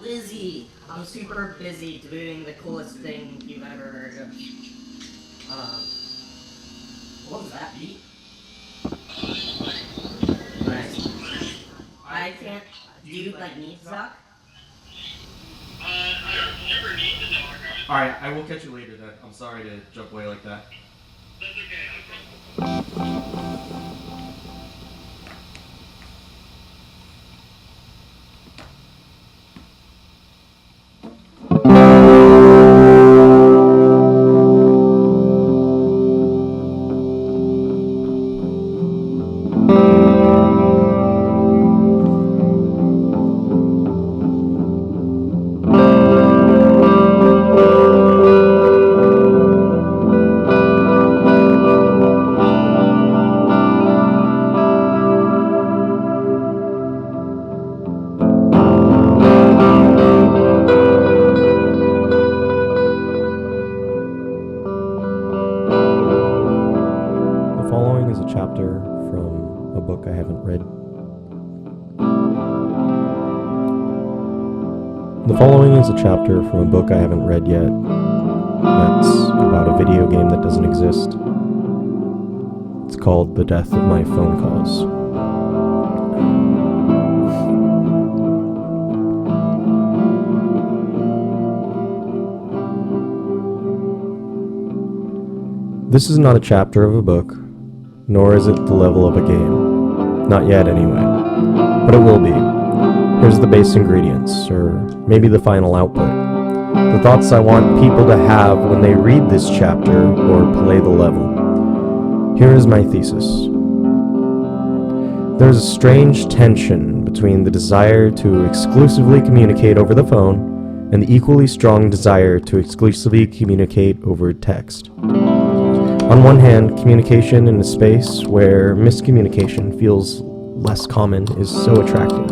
Lizzie, I'm super busy doing the coolest thing you've ever heard of. What was that beat? Nice. I can't. Do you need to talk? I don't ever need to talk. Alright, I will catch you later then. I'm sorry to jump away like that. That's okay. The following is a chapter from a book I haven't read yet. That's about a video game that doesn't exist. It's called The Death of My Phone Calls. This is not a chapter of a book, nor is it the level of a game. Not yet, anyway. But it will be. Here's the base ingredients, or maybe the final output. The thoughts I want people to have when they read this chapter or play the level. Here is my thesis. There's a strange tension between the desire to exclusively communicate over the phone and the equally strong desire to exclusively communicate over text. On one hand, communication in a space where miscommunication feels less common is so attractive.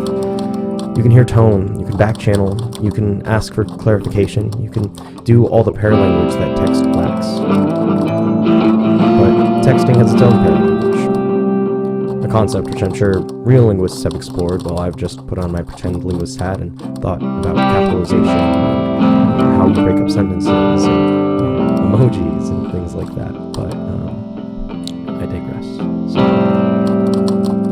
You can hear tone, you can backchannel, you can ask for clarification, you can do all the paralanguage that text lacks. But texting has its own paralanguage, a concept which I'm sure real linguists have explored while I've just put on my pretend linguist hat and thought about capitalization and how you break up sentences and emojis and things like that, but I digress. So,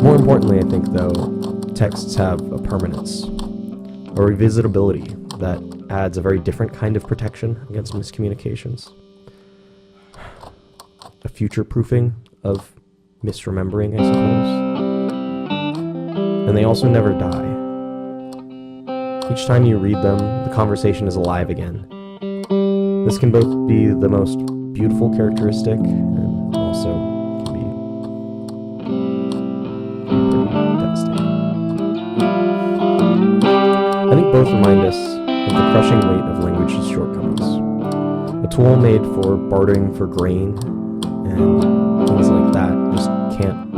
more importantly, I think, though, texts have a permanence, a revisitability that adds a very different kind of protection against miscommunications. A future-proofing of misremembering, I suppose. And they also never die. Each time you read them, the conversation is alive again. This can both be the most beautiful characteristic and also can be pretty devastating. I think both remind us of the crushing weight of language's shortcomings. A tool made for bartering for grain and things like that just can't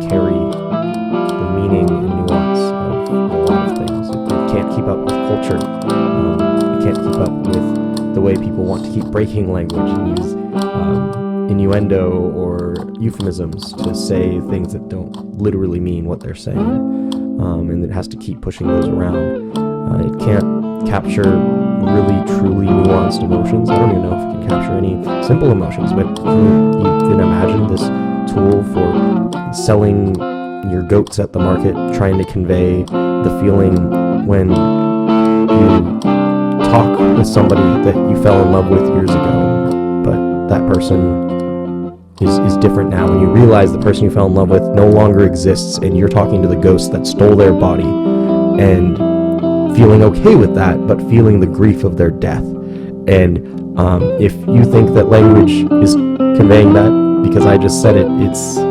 carry the meaning and nuance of a lot of things. It can't keep up with culture. It can't keep up with the way people want to keep breaking language and use innuendo or euphemisms to say things that don't literally mean what they're saying. And it has to keep pushing those around. It can't capture really, truly nuanced emotions. I don't even know if it can capture any simple emotions, but you can imagine this tool for selling your goats at the market, trying to convey the feeling when you talk with somebody that you fell in love with years ago, but that person is different now, and you realize the person you fell in love with no longer exists, and you're talking to the ghost that stole their body, and feeling okay with that, but feeling the grief of their death. And if you think that language is conveying that, because I just said it, it's I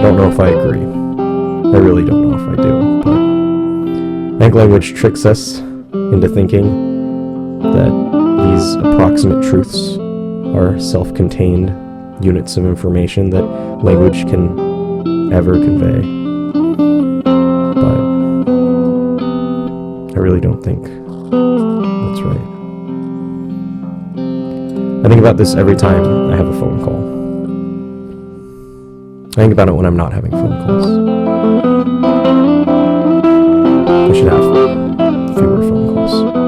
don't know if I agree. I really don't know if I do, but I think language tricks us into thinking that these approximate truths are self-contained units of information that language can ever convey. But I really don't think that's right. I think about this every time I have a phone call. I think about it when I'm not having phone calls. I should have fewer phone calls.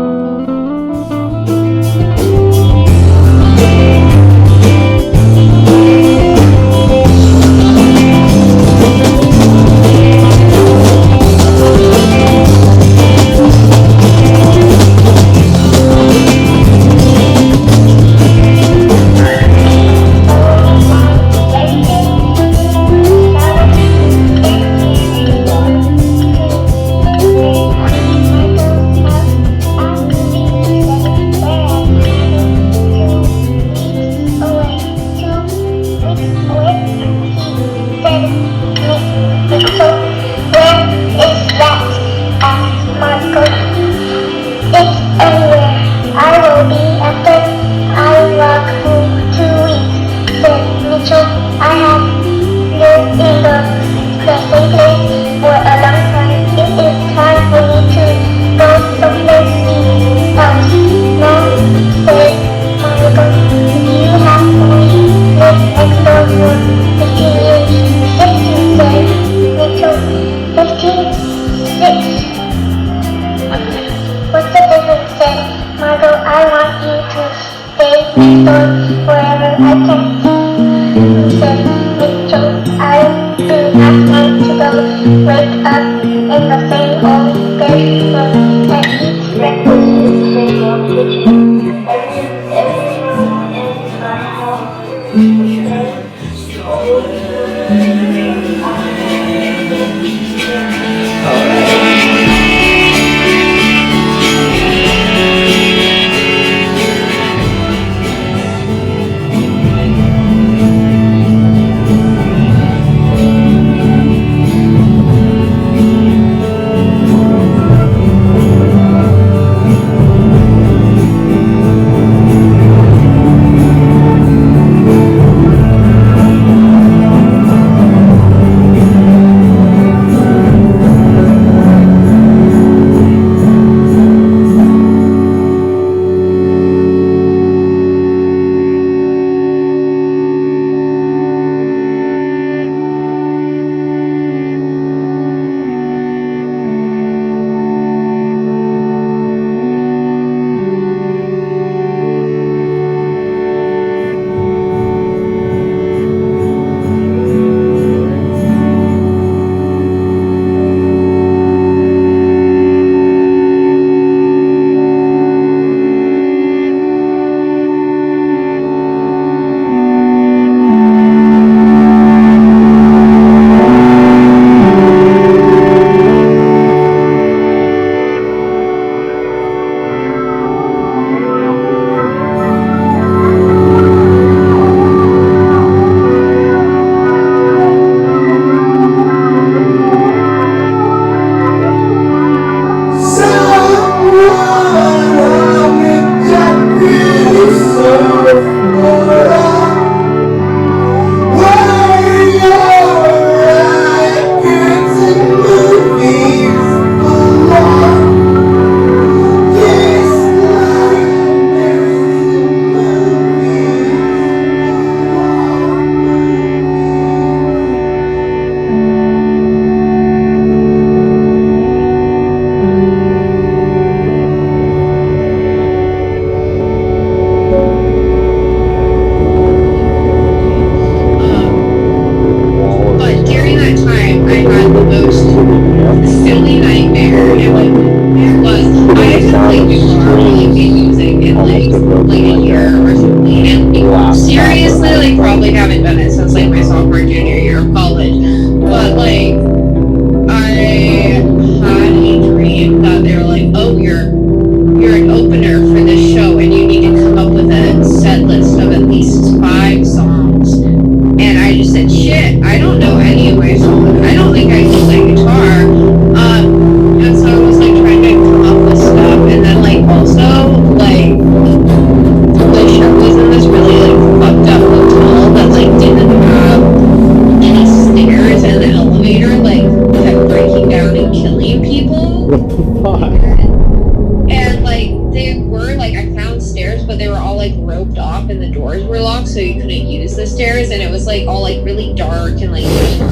doors were locked, so you couldn't use the stairs, and it was like all like really dark and like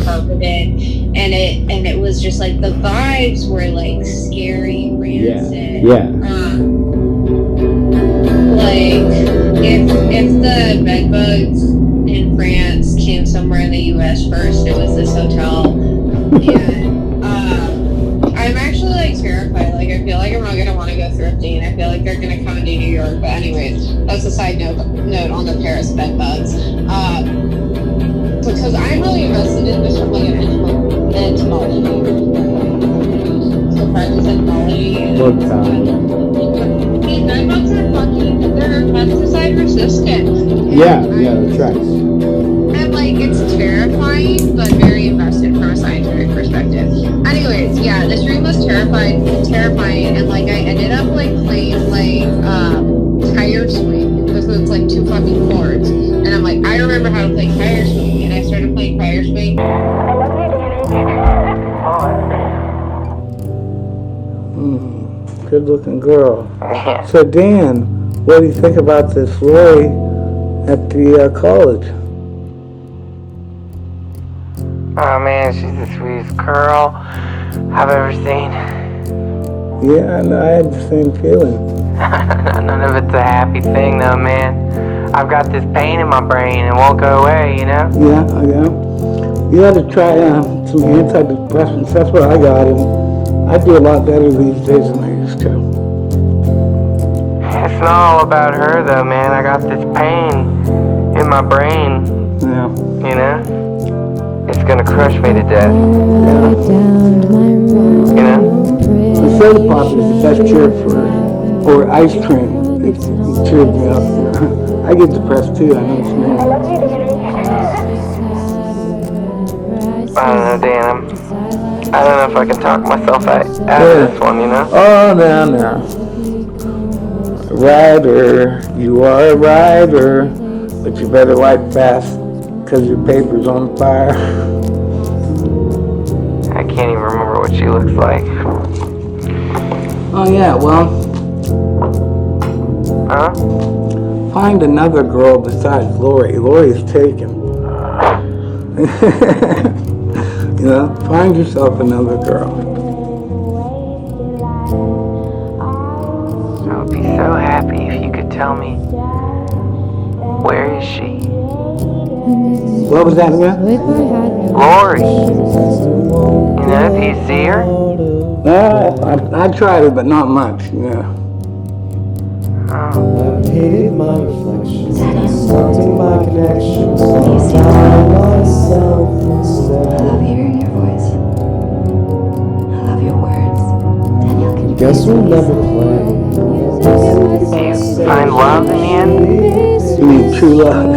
carpeted, and it was just like the vibes were like scary, rancid. Yeah. Like if the bed bugs in France came somewhere in the U.S. first, it was this hotel, and I'm actually like terrified. Like I feel like I'm not gonna want to go thrifting. I feel like they're gonna come into New York. But anyways, that's a side note on the Paris bed bugs. Because I'm really invested in this from like an entomology. So friends entomology. Look, These bed bugs are they're pesticide resistant. yeah, that's right. And like it's terrifying, but very invested from a scientific perspective. Anyways, yeah, this room was terrifying, and like I ended up like playing like tire swing because it's like 2 fucking chords, and I'm like, I remember how to play tire swing, and I started playing tire swing. Good looking girl. So Dan, what do you think about this Lori at the college? Oh man, she's the sweetest girl I've ever seen. Yeah, and I had the same feeling. None of it's a happy thing though, man. I've got this pain in my brain and won't go away, you know? Yeah. You got to try some antidepressants. That's what I got, and I do a lot better these days than I used to. It's not all about her though, man. I got this pain in my brain, Yeah. you know? It's gonna crush me to death. You know? The soda pop is the best cure or ice cream. It cheers me up. I get depressed too, I know what you mean. I don't know, Dan. I don't know if I can talk myself out of this one, you know? Oh, now. Rider, you are a rider, but you better wipe fast, because your paper's on fire. I can't even remember what she looks like. Oh, yeah, well, Huh? find another girl besides Lori. Lori's taken. You know, find yourself another girl. I would be so happy if you could tell me, where is she? What was that again? Lori. You know, do you see her? I tried it, but not much, yeah. Oh. I've hated my reflections, insulting my connections, You see found myself I instead. love hearing your voice. I love your words. Daniel, can you Guess please we'll please? never play. Do you find love in the end? You mean true love?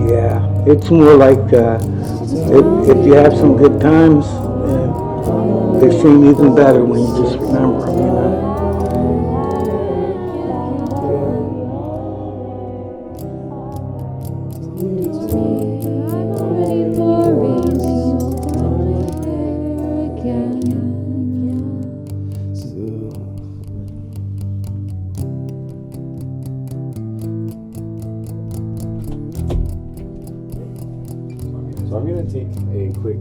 Yeah, it's more like if you have some good times, they seem even better when you just remember them, you know? So I'm gonna take a quick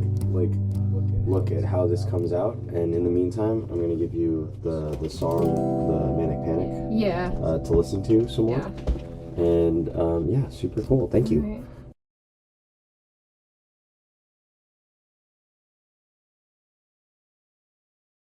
look at how this comes out, and in the meantime, I'm gonna give you the song, the Manic Panic, Yeah. to listen to some more. Yeah. And yeah, super cool. Thank you. Right.